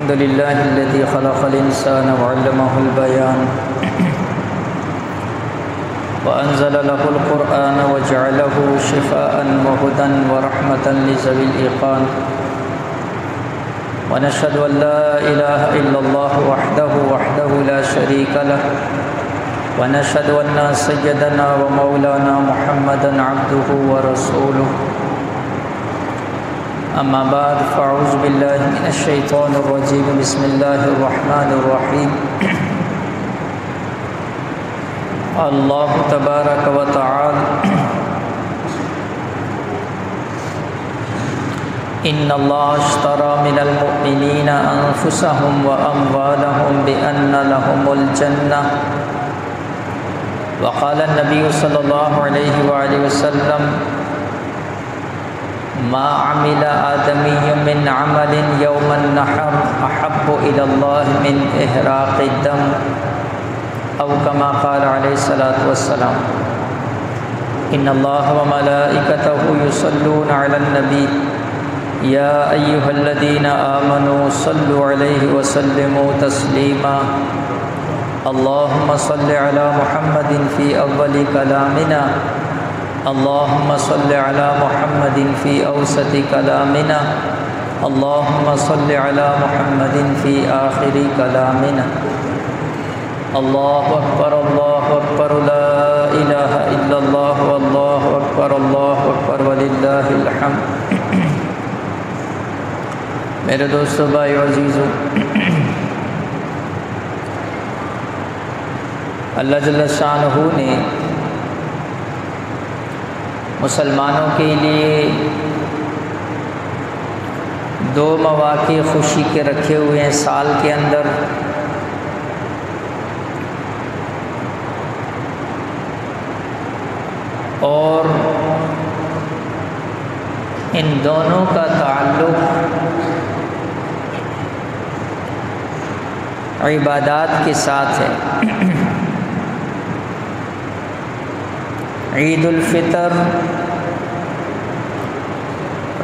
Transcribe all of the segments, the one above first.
الحمد لله الذي خلق الإنسان وعلمه البيان وأنزل له القرآن وجعله شفاء وهدى ورحمة لذوي الإيقان ونشهد أن لا إله إلا الله وحده لا شريك له ونشهد أن سيدنا ومولانا محمدا عبده ورسوله أما بعد فأعوذ بالله من الشيطان الرجيم بسم الله الرحمن الرحيم الله تبارك وتعالى إن الله اشترى من المؤمنين أنفسهم وأموالهم بأن لهم الجنة وقال النبي صلى الله عليه وآله وسلم ما عمل آدمي من عمل يوم النحر أحب إلى الله من إحراق الدم أو كما قال عليه الصلاة والسلام إن الله وملائكته يصلون على النبي يا أيها الذين آمنوا صلوا عليه وسلموا تسليما اللهم صل على محمد في أول كلامنا اللهم صل على محمد في أوسط كلامنا اللهم صل على محمد في آخر كلامنا الله أكبر لا إله إلا الله والله أكبر وللہ الحمد۔ میرے دوستو، بھائی عزیزو، اللہ جل شانہ نے مسلمانوں کے لیے دو مواقع خوشی کے رکھے ہوئے ہیں سال کے اندر۔ اور ان دونوں کا تعلق عبادات کے ساتھ ہے۔ عید الفطر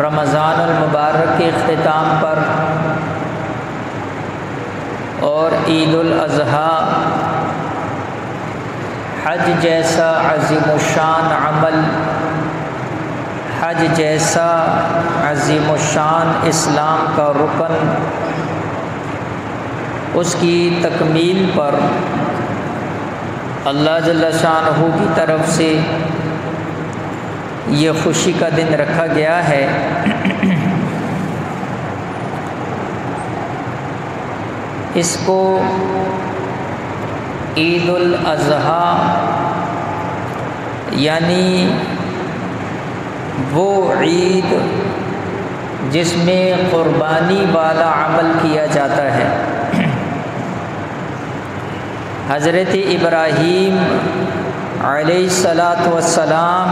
رمضان المبارک کے اختتام پر، اور عید الاضحیٰ حج جیسا عظیم الشان عمل، حج جیسا عظیم الشان اسلام کا رکن، اس کی تکمیل پر اللہ جل شانہ کی طرف سے یہ خوشی کا دن رکھا گیا ہے۔ اس کو عید الاضحیٰ یعنی وہ عید جس میں قربانی والا عمل کیا جاتا ہے۔ حضرت ابراہیم علیہ السلام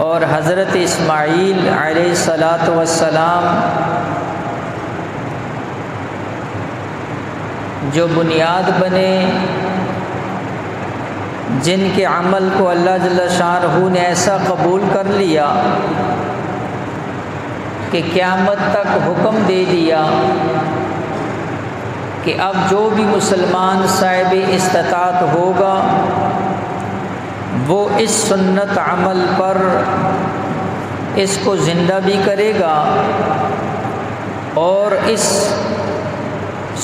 اور حضرت اسماعیل علیہ السلام جو بنیاد بنے، جن کے عمل کو اللہ جل شانہ نے ایسا قبول کر لیا کہ قیامت تک حکم دے دیا کہ اب جو بھی مسلمان صاحب استطاعت ہوگا وہ اس سنت عمل پر اس کو زندہ بھی کرے گا، اور اس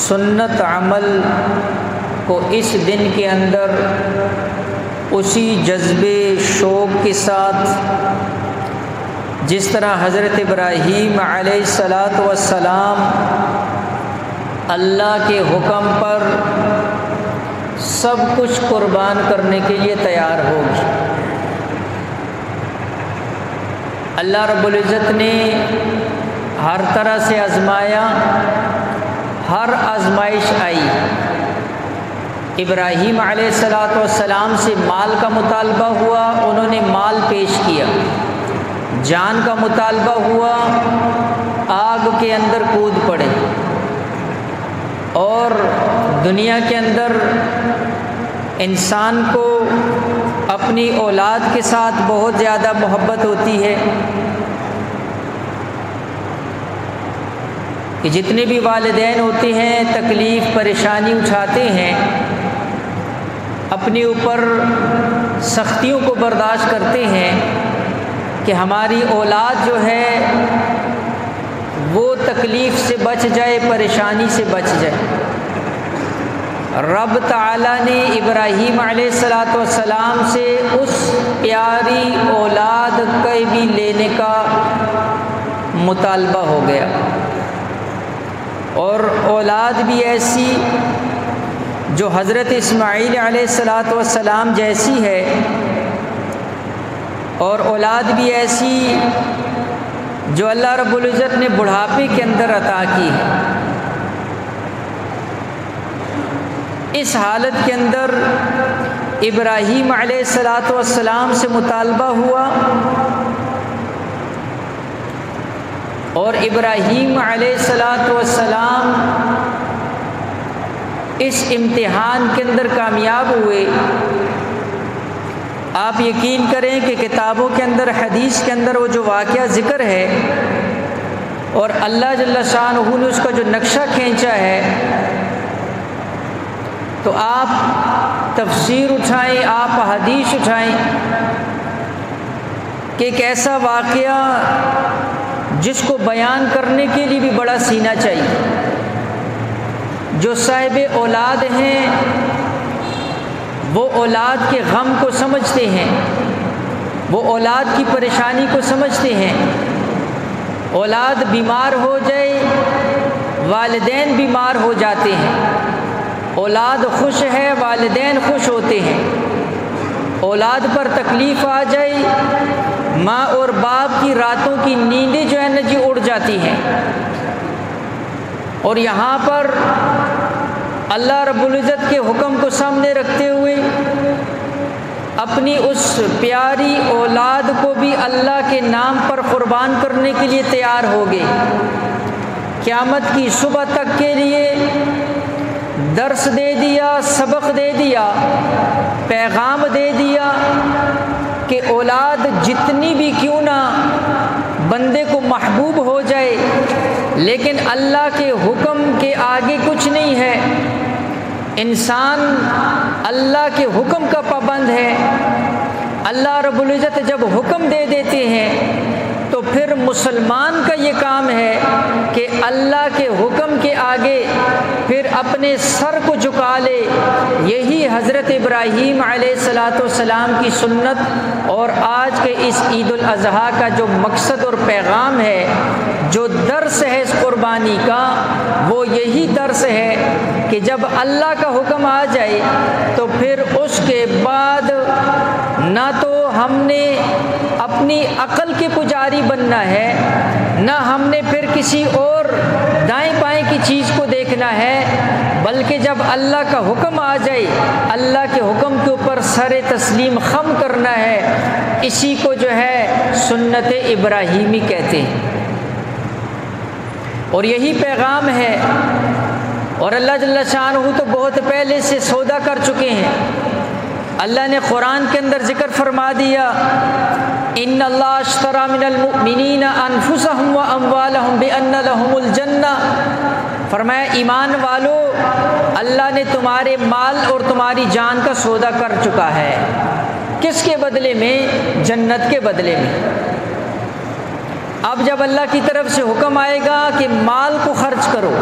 سنت عمل کو اس دن کے اندر اسی جذبے شوق کے ساتھ جس طرح حضرت ابراہیم علیہ السلام اللہ کے حکم پر سب کچھ قربان کرنے کے لیے تیار ہوگی۔ اللہ رب العزت نے ہر طرح سے آزمایا، ہر آزمائش آئی۔ ابراہیم علیہ السلام سے مال کا مطالبہ ہوا، انہوں نے مال پیش کیا۔ جان کا مطالبہ ہوا، آگ کے اندر کود پڑے۔ اور دنیا کے اندر انسان کو اپنی اولاد کے ساتھ بہت زیادہ محبت ہوتی ہے، کہ جتنے بھی والدین ہوتے ہیں تکلیف پریشانی اٹھاتے ہیں، اپنے اوپر سختیوں کو برداشت کرتے ہیں کہ ہماری اولاد جو ہے وہ تکلیف سے بچ جائے، پریشانی سے بچ جائے۔ رب تعالیٰ نے ابراہیم علیہ السلام سے اس پیاری اولاد کے بھی لینے کا مطالبہ ہو گیا، اور اولاد بھی ایسی جو حضرت اسماعیل علیہ السلام جیسی ہے، اور اولاد بھی ایسی جو اللہ رب العزت نے بڑھاپے کے اندر عطا کی ہے۔ اس حالت کے اندر ابراہیم علیہ السلام سے مطالبہ ہوا، اور ابراہیم علیہ السلام اس امتحان کے اندر کامیاب ہوئے۔ آپ یقین کریں کہ کتابوں کے اندر، حدیث کے اندر وہ جو واقعہ ذکر ہے اور اللہ جل شانہ نے اس کا جو نقشہ کھینچا ہے، تو آپ تفسیر اٹھائیں، آپ حدیث اٹھائیں کہ ایک ایسا واقعہ جس کو بیان کرنے کے لیے بھی بڑا سینہ چاہیے۔ جو صاحب اولاد ہیں وہ اولاد کے غم کو سمجھتے ہیں، وہ اولاد کی پریشانی کو سمجھتے ہیں۔ اولاد بیمار ہو جائے، والدین بیمار ہو جاتے ہیں۔ اولاد خوش ہے، والدین خوش ہوتے ہیں۔ اولاد پر تکلیف آ جائے، ماں اور باپ کی راتوں کی نیندیں جو ہے نا جی اڑ جاتی ہیں۔ اور یہاں پر اللہ رب العزت کے حکم کو سامنے رکھتے ہوئے اپنی اس پیاری اولاد کو بھی اللہ کے نام پر قربان کرنے کے لیے تیار ہو گئے۔ قیامت کی صبح تک کے لیے درس دے دیا، سبق دے دیا، پیغام دے دیا کہ اولاد جتنی بھی کیوں نہ بندے کو محبوب ہو جائے، لیکن اللہ کے حکم کے آگے کچھ نہیں ہے۔ انسان اللہ کے حکم کا پابند ہے۔ اللہ رب العزت جب حکم دے دیتے ہیں تو پھر مسلمان کا یہ کام ہے کہ اللہ کے حکم کے آگے پھر اپنے سر کو جھکا لے۔ یہی حضرت ابراہیم علیہ السلام کی سنت اور آج کے اس عید الاضحیٰ کا جو مقصد اور پیغام ہے، جو درس ہے اس قربانی کا، وہ یہی درس ہے کہ جب اللہ کا حکم آ جائے تو پھر اس کے بعد نہ تو ہم نے اپنی عقل کے پجاری بننا ہے، نہ ہم نے پھر کسی اور دائیں بائیں کی چیز کو دیکھنا ہے، بلکہ جب اللہ کا حکم آ جائے اللہ کے حکم کے اوپر سر تسلیم خم کرنا ہے۔ اسی کو جو ہے سنت ابراہیمی کہتے ہیں، اور یہی پیغام ہے۔ اور اللہ جل شانہ تو بہت پہلے سے سودا کر چکے ہیں۔ اللہ نے قرآن کے اندر ذکر فرما دیا، ان اللہ اشتری من المؤمنین انفسهم واموالهم بان لهم الجنہ، فرمایا ایمان والو، اللہ نے تمہارے مال اور تمہاری جان کا سودا کر چکا ہے۔ کس کے بدلے میں؟ جنت کے بدلے میں۔ اب جب اللہ کی طرف سے حکم آئے گا کہ مال کو خرچ کرو،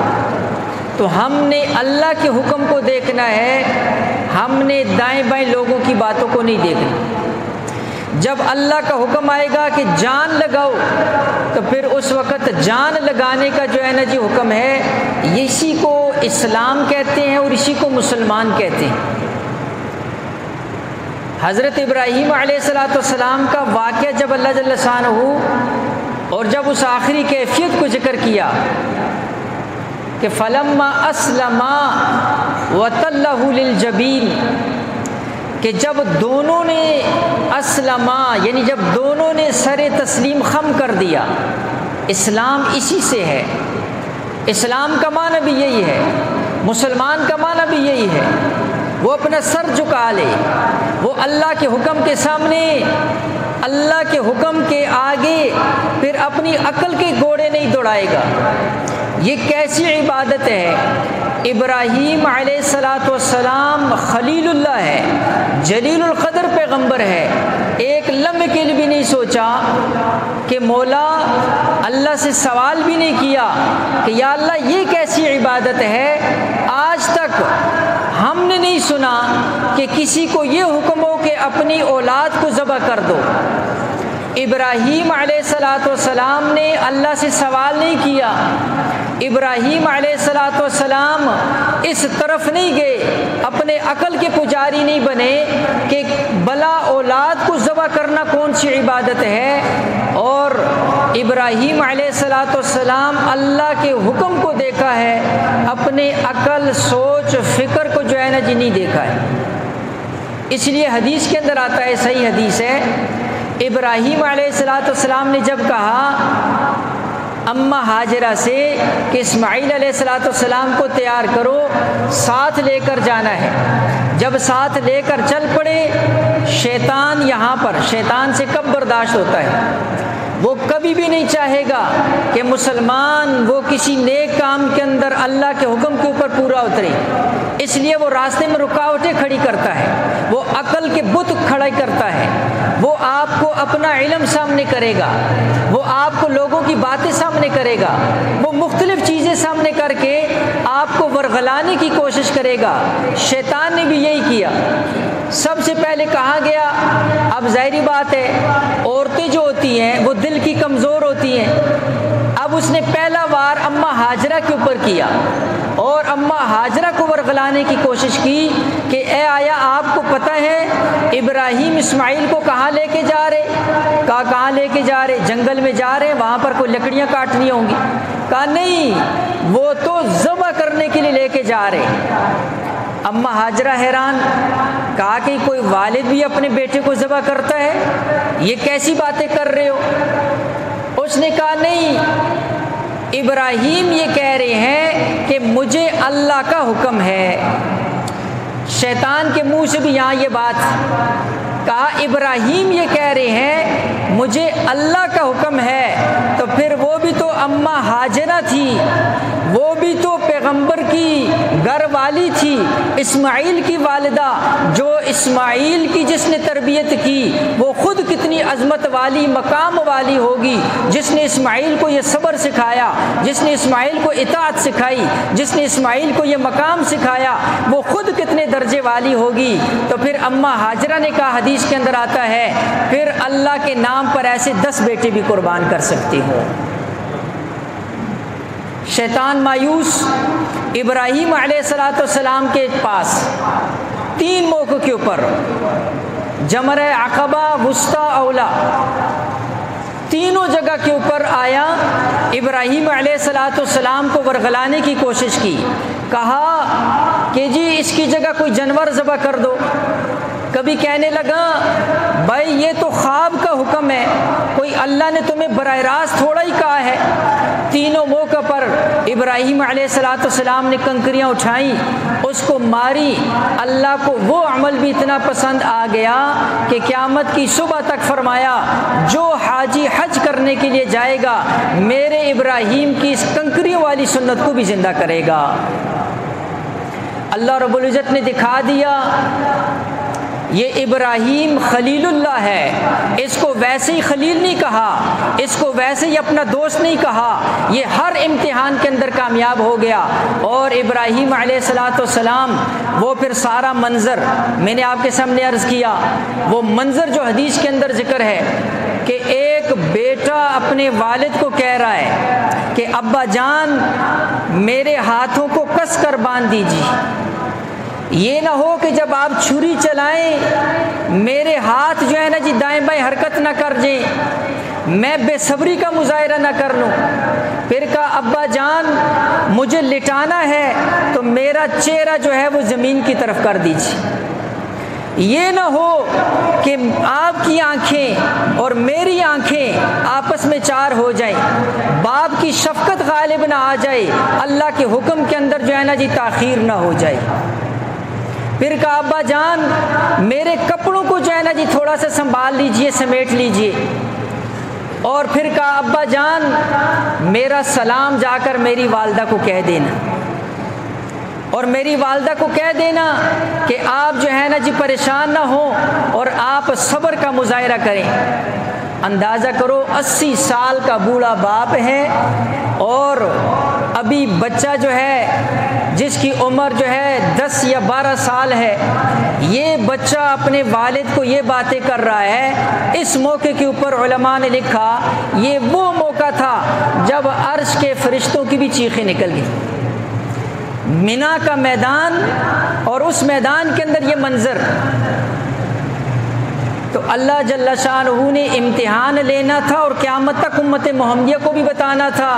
تو ہم نے اللہ کے حکم کو دیکھنا ہے، ہم نے دائیں بائیں لوگوں کی باتوں کو نہیں دیکھنا۔ جب اللہ کا حکم آئے گا کہ جان لگاؤ، تو پھر اس وقت جان لگانے کا جو ہے نا جی حکم ہے، اسی کو اسلام کہتے ہیں اور اسی کو مسلمان کہتے ہیں۔ حضرت ابراہیم علیہ السلام کا واقعہ جب اللہ جل شانہ اور جب اس آخری کیفیت کو ذکر کیا کہ فلما اسلما وتلہ للجبین، کہ جب دونوں نے اسلما یعنی جب دونوں نے سر تسلیم خم کر دیا۔ اسلام اسی سے ہے، اسلام کا معنی بھی یہی ہے، مسلمان کا معنی بھی یہی ہے۔ وہ اپنا سر جھکا لے، وہ اللہ کے حکم کے سامنے، اللہ کے حکم کے آگے پھر اپنی عقل کے گھوڑے نہیں دوڑائے گا، یہ کیسی عبادت ہے؟ ابراہیم علیہ السلام خلیل اللہ ہے، جلیل القدر پیغمبر ہے، ایک لمحے کے لیے بھی نہیں سوچا کہ مولا اللہ سے سوال بھی نہیں کیا کہ یا اللہ یہ کیسی عبادت ہے؟ آج تک ہم نے نہیں سنا کہ کسی کو یہ حکم ہو کہ اپنی اولاد کو ذبح کر دو۔ ابراہیم علیہ السلام نے اللہ سے سوال نہیں کیا، ابراہیم علیہ السلام اس طرف نہیں گئے، اپنے عقل کے پجاری نہیں بنے کہ بلا اولاد کو ذبح کرنا کون سی عبادت ہے، اور ابراہیم علیہ السلام اللہ کے حکم کو دیکھا ہے، اپنے عقل سوچ فکر کو جو ہے نا جی نہیں دیکھا ہے۔ اس لیے حدیث کے اندر آتا ہے، صحیح حدیث ہے، ابراہیم علیہ السلام نے جب کہا اماں ہاجرہ سے کہ اسماعیل علیہ السلام کو تیار کرو، ساتھ لے کر جانا ہے، جب ساتھ لے کر چل پڑے، شیطان یہاں پر، شیطان سے کب برداشت ہوتا ہے؟ وہ کبھی بھی نہیں چاہے گا کہ مسلمان وہ کسی نیک کام کے اندر اللہ کے حکم کے اوپر پورا اترے، اس لیے وہ راستے میں رکاوٹیں کھڑی کرتا ہے، وہ عقل کے بت کھڑا کرتا ہے، وہ آپ کو اپنا علم سامنے کرے گا، وہ آپ کو لوگوں کی باتیں سامنے کرے گا، وہ مختلف چیزیں سامنے کر کے آپ کو ورغلانے کی کوشش کرے گا۔ شیطان نے بھی یہی کیا، سب سے پہلے کہا گیا، اب ظاہری بات ہے عورتیں جو ہوتی ہیں وہ دل کی کمزور ہوتی ہیں، اب اس نے پہلا وار اماں ہاجرہ کے اوپر کیا اور اماں ہاجرہ کو ورغلانے کی کوشش کی کہ اے آیا آپ کو پتہ ہے ابراہیم اسماعیل کو کہاں لے کے جا رہے؟ کہا کہاں لے کے جا رہے؟ جنگل میں جا رہے ہیں، وہاں پر کوئی لکڑیاں کاٹنی ہوں گی۔ کہا نہیں، وہ تو ذبح کرنے کے لیے لے کے جا رہے۔ اماں ہاجرہ حیران، کہا کہ کوئی والد بھی اپنے بیٹے کو ذبح کرتا ہے؟ یہ کیسی باتیں کر رہے ہو؟ اس نے کہا نہیں، ابراہیم یہ کہہ رہے ہیں کہ مجھے اللہ کا حکم ہے۔ شیطان کے منہ سے بھی یہاں یہ بات کہا، ابراہیم یہ کہہ رہے ہیں مجھے اللہ کا حکم ہے، تو پھر وہ بھی تو اماں ہاجرہ تھی، وہ بھی تو پیغمبر کی گھر والی تھی، اسماعیل کی والدہ، جو اسماعیل کی جس نے تربیت کی وہ خود کتنی عظمت والی مقام والی ہوگی، جس نے اسماعیل کو یہ صبر سکھایا، جس نے اسماعیل کو اطاعت سکھائی، جس نے اسماعیل کو یہ مقام سکھایا، وہ خود کتنے درجے والی ہوگی۔ تو پھر اماں ہاجرہ نے کہا، حدیث کے اندر آتا ہے، پھر اللہ کے نام پر ایسے 10 بیٹے بھی قربان کر سکتی ہو۔ شیطان مایوس ابراہیم علیہ السلام کے پاس 3 موقع کے اوپر، جمرہ عقبہ، وسطیٰ، اولا، تینوں جگہ کے اوپر آیا، ابراہیم علیہ السلام کو ورغلانے کی کوشش کی، کہا کہ جی اس کی جگہ کوئی جانور ذبح کر دو۔ کبھی کہنے لگا بھائی یہ تو خواب کا حکم ہے، کوئی اللہ نے تمہیں براہ راست تھوڑا ہی کہا ہے۔ تینوں موقع پر ابراہیم علیہ السلام نے کنکریاں اٹھائیں، اس کو ماری۔ اللہ کو وہ عمل بھی اتنا پسند آ گیا کہ قیامت کی صبح تک فرمایا، جو حاجی حج کرنے کے لیے جائے گا میرے ابراہیم کی اس کنکریوں والی سنت کو بھی زندہ کرے گا۔ اللہ رب العزت نے دکھا دیا یہ ابراہیم خلیل اللہ ہے، اس کو ویسے ہی خلیل نہیں کہا، اس کو ویسے ہی اپنا دوست نہیں کہا، یہ ہر امتحان کے اندر کامیاب ہو گیا۔ اور ابراہیم علیہ السلام وہ پھر سارا منظر میں نے آپ کے سامنے عرض کیا، وہ منظر جو حدیث کے اندر ذکر ہے کہ ایک بیٹا اپنے والد کو کہہ رہا ہے کہ ابا جان میرے ہاتھوں کو کس کر باندھ دیجیے، یہ نہ ہو کہ جب آپ چھری چلائیں میرے ہاتھ جو ہے نا جی دائیں بائیں حرکت نہ کر جائیں، میں بے صبری کا مظاہرہ نہ کر لوں۔ پھر کہا ابا جان مجھے لٹانا ہے تو میرا چہرہ جو ہے وہ زمین کی طرف کر دیجیے، یہ نہ ہو کہ آپ کی آنکھیں اور میری آنکھیں آپس میں چار ہو جائیں، باپ کی شفقت غالب نہ آ جائے، اللہ کے حکم کے اندر جو ہے نا جی تاخیر نہ ہو جائے۔ پھر کہا ابا جان میرے کپڑوں کو جو ہے نا جی تھوڑا سا سنبھال لیجئے، سمیٹ لیجئے۔ اور پھر کہا ابا جان میرا سلام جا کر میری والدہ کو کہہ دینا، اور میری والدہ کو کہہ دینا کہ آپ جو ہے نا جی پریشان نہ ہوں اور آپ صبر کا مظاہرہ کریں۔ اندازہ کرو 80 سال کا بوڑھا باپ ہے اور ابھی بچہ جو ہے جس کی عمر جو ہے 10 یا 12 سال ہے، یہ بچہ اپنے والد کو یہ باتیں کر رہا ہے۔ اس موقع کے اوپر علماء نے لکھا یہ وہ موقع تھا جب عرش کے فرشتوں کی بھی چیخیں نکل گئی۔ مینا کا میدان اور اس میدان کے اندر یہ منظر، تو اللہ جل شانہ نے امتحان لینا تھا اور قیامت تک امت محمدیہ کو بھی بتانا تھا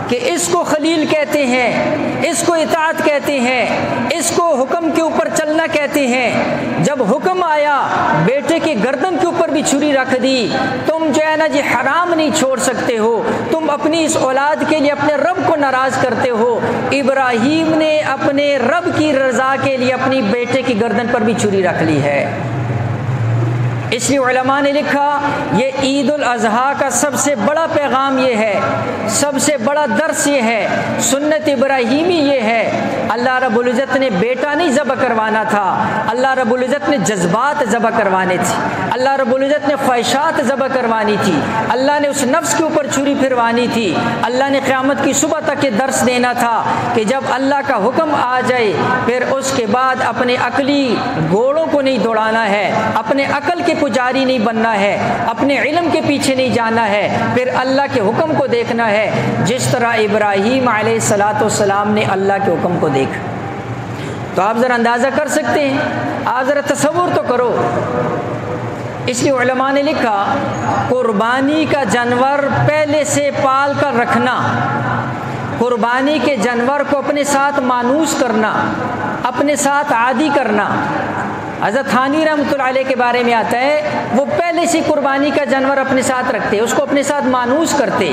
کہ اس کو خلیل کہتے ہیں، اس کو اطاعت کہتے ہیں، اس کو حکم کے اوپر چلنا کہتے ہیں۔ جب حکم آیا بیٹے کی گردن کے اوپر بھی چھری رکھ دی، تم جو ہے نا جی حرام نہیں چھوڑ سکتے ہو، تم اپنی اس اولاد کے لیے اپنے رب کو ناراض کرتے ہو۔ ابراہیم نے اپنے رب کی رضا کے لیے اپنی بیٹے کی گردن پر بھی چھری رکھ لی ہے۔ اس لیے علماء نے لکھا یہ عید الاضحیٰ کا سب سے بڑا پیغام یہ ہے، سب سے بڑا درس یہ ہے، سنت ابراہیمی یہ ہے۔ اللہ رب العزت نے بیٹا نہیں ذبح کروانا تھا، اللہ رب العزت نے جذبات ذبح کروانے تھے، اللہ رب العزت نے خواہشات ذبح کروانی تھی، اللہ نے اس نفس کے اوپر چھری پھروانی تھی۔ اللہ نے قیامت کی صبح تک یہ درس دینا تھا کہ جب اللہ کا حکم آ جائے پھر اس کے بعد اپنے عقلی گھوڑوں کو نہیں دوڑانا ہے، اپنے عقل کے پجاری نہیں بننا ہے، اپنے علم کے پیچھے نہیں جانا ہے، پھر اللہ کے حکم کو دیکھنا ہے جس طرح ابراہیم علیہ السلام نے اللہ کے حکم کو دیکھا۔ تو آپ ذرا اندازہ کر سکتے ہیں، آپ ذرا تصور تو کرو۔ اس لیے علماء نے لکھا قربانی کا جانور پہلے سے پال کر رکھنا، قربانی کے جانور کو اپنے ساتھ مانوس کرنا، اپنے ساتھ عادی کرنا۔ حضرت تھانوی رحمۃ اللہ علیہ کے بارے میں آتا ہے وہ پہلے سے قربانی کا جانور اپنے ساتھ رکھتے، اس کو اپنے ساتھ مانوس کرتے۔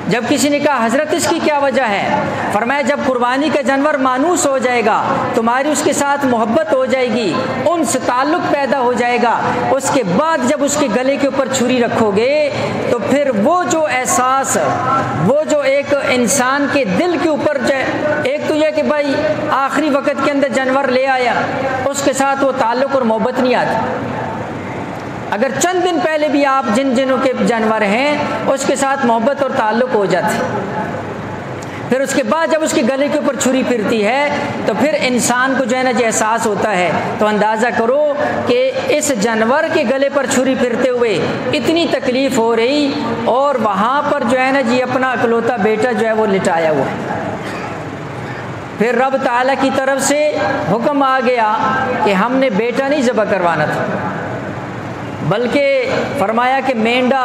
جب کسی نے کہا حضرت اس کی کیا وجہ ہے، فرمایا جب قربانی کا جانور مانوس ہو جائے گا تمہاری اس کے ساتھ محبت ہو جائے گی، ان سے تعلق پیدا ہو جائے گا، اس کے بعد جب اس کے گلے کے اوپر چھری رکھو گے تو پھر وہ جو احساس، وہ جو ایک انسان کے دل کے اوپر ایک تو یہ کہ بھائی آخری وقت کے اندر جانور لے آیا، اس کے ساتھ وہ تعلق اور محبت نہیں آتی۔ اگر چند دن پہلے بھی آپ جنوں کے جانور ہیں اس کے ساتھ محبت اور تعلق ہو جاتے، پھر اس کے بعد جب اس کے گلے کے اوپر چھری پھرتی ہے تو پھر انسان کو جو ہے نا جی احساس ہوتا ہے۔ تو اندازہ کرو کہ اس جانور کے گلے پر چھری پھرتے ہوئے اتنی تکلیف ہو رہی اور وہاں پر جو ہے نا جی اپنا اکلوتا بیٹا جو ہے وہ لٹایا ہوا ہے۔ پھر رب تعالیٰ کی طرف سے حکم آ گیا کہ ہم نے بیٹا نہیں ذبح کروانا تھا، بلکہ فرمایا کہ مینڈا،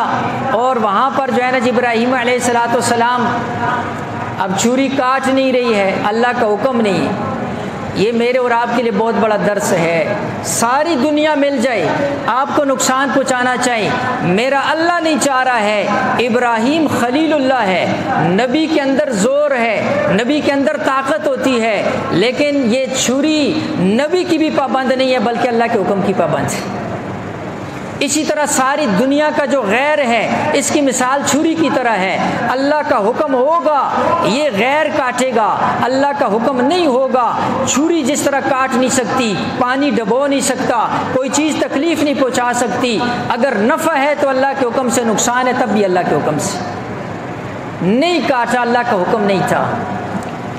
اور وہاں پر جو ہے نا ابراہیم علیہ السلام اب چھری کاٹ نہیں رہی ہے، اللہ کا حکم نہیں ہے۔ یہ میرے اور آپ کے لیے بہت بڑا درس ہے۔ ساری دنیا مل جائے آپ کو نقصان پہنچانا چاہیے، میرا اللہ نہیں چاہ رہا ہے۔ ابراہیم خلیل اللہ ہے، نبی کے اندر زور ہے، نبی کے اندر طاقت ہوتی ہے، لیکن یہ چھری نبی کی بھی پابند نہیں ہے بلکہ اللہ کے حکم کی پابند ہے۔ اسی طرح ساری دنیا کا جو غیر ہے اس کی مثال چھری کی طرح ہے، اللہ کا حکم ہوگا یہ غیر کاٹے گا، اللہ کا حکم نہیں ہوگا چھری جس طرح کاٹ نہیں سکتی، پانی ڈبو نہیں سکتا، کوئی چیز تکلیف نہیں پہنچا سکتی۔ اگر نفع ہے تو اللہ کے حکم سے، نقصان ہے تب بھی اللہ کے حکم سے۔ نہیں کاٹا، اللہ کا حکم نہیں تھا،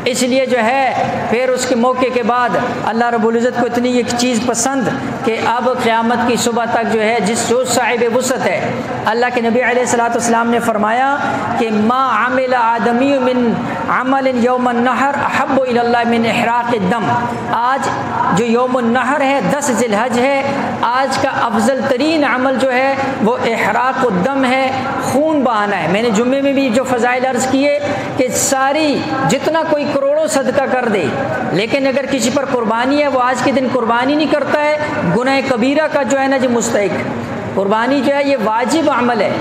اس لیے جو ہے پھر اس کے موقع کے بعد اللہ رب العزت کو اتنی ایک چیز پسند کہ اب قیامت کی صبح تک جو ہے جو صاحب وسعت ہے، اللہ کے نبی علیہ السلام نے فرمایا کہ ما عمل آدمی من عمل یوم النحر احب الی اللہ من احراق الدم۔ آج جو یوم النحر ہے 10 ذی الحج ہے، آج کا افضل ترین عمل جو ہے وہ احراق الدم ہے، خون بہانا ہے۔ میں نے جمعے میں بھی جو فضائل عرض کیے کہ ساری جتنا کوئی کروڑوں صدقہ کر دے لیکن اگر کسی پر قربانی ہے وہ آج کے دن قربانی نہیں کرتا ہے، گناہ کبیرہ کا جو ہے نا جو مستحق۔ قربانی جو ہے یہ واجب عمل ہے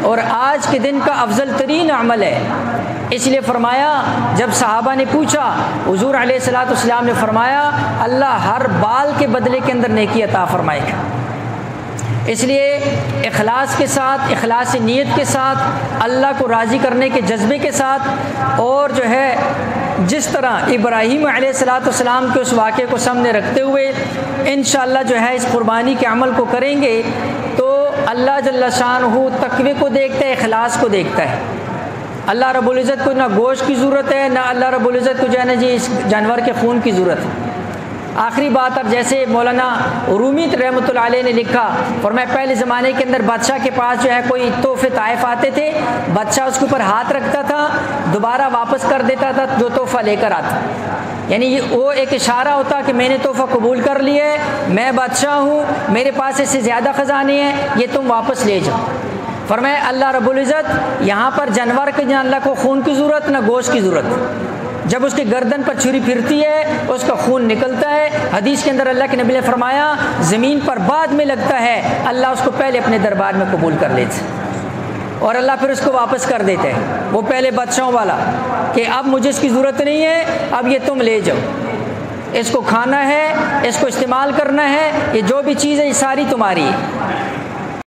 اور آج کے دن کا افضل ترین عمل ہے۔ اس لیے فرمایا جب صحابہ نے پوچھا حضور علیہ السلام نے فرمایا اللہ ہر بال کے بدلے کے اندر نیکی عطا فرمائے گا۔ اس لیے اخلاص کے ساتھ، اخلاص نیت کے ساتھ، اللہ کو راضی کرنے کے جذبے کے ساتھ، اور جو ہے جس طرح ابراہیم علیہ السلام کے اس واقعے کو سامنے رکھتے ہوئے انشاءاللہ جو ہے اس قربانی کے عمل کو کریں گے تو اللہ جل شانہ تقوی کو دیکھتا ہے، اخلاص کو دیکھتا ہے۔ اللہ رب العزت کو نہ گوشت کی ضرورت ہے، نہ اللہ رب العزت کو جو ہے نا جی اس جانور کے خون کی ضرورت ہے۔ آخری بات، اب جیسے مولانا رومی رحمۃ اللہ علیہ نے لکھا، فرمایا پہلے زمانے کے اندر بادشاہ کے پاس جو ہے کوئی تحفے تحائف آتے تھے، بادشاہ اس کے اوپر ہاتھ رکھتا تھا، دوبارہ واپس کر دیتا تھا جو تحفہ لے کر آتا، یعنی وہ ایک اشارہ ہوتا کہ میں نے تحفہ قبول کر لیا ہے، میں بادشاہ ہوں، میرے پاس اس سے زیادہ خزانے ہیں، یہ تم واپس لے جاؤ۔ فرمایا اللہ رب العزت یہاں پر جانور کے نہ اللہ کو خون کی ضرورت نہ گوشت کی ضرورت، جب اس کی گردن پر چھری پھرتی ہے اس کا خون نکلتا ہے۔ حدیث کے اندر اللہ کے نبی نے فرمایا زمین پر بعد میں لگتا ہے، اللہ اس کو پہلے اپنے دربار میں قبول کر لیتے اور اللہ پھر اس کو واپس کر دیتے ہیں، وہ پہلے بادشاہوں والا کہ اب مجھے اس کی ضرورت نہیں ہے، اب یہ تم لے جاؤ، اس کو کھانا ہے، اس کو استعمال کرنا ہے، یہ جو بھی چیز ہے یہ ساری تمہاری ہے۔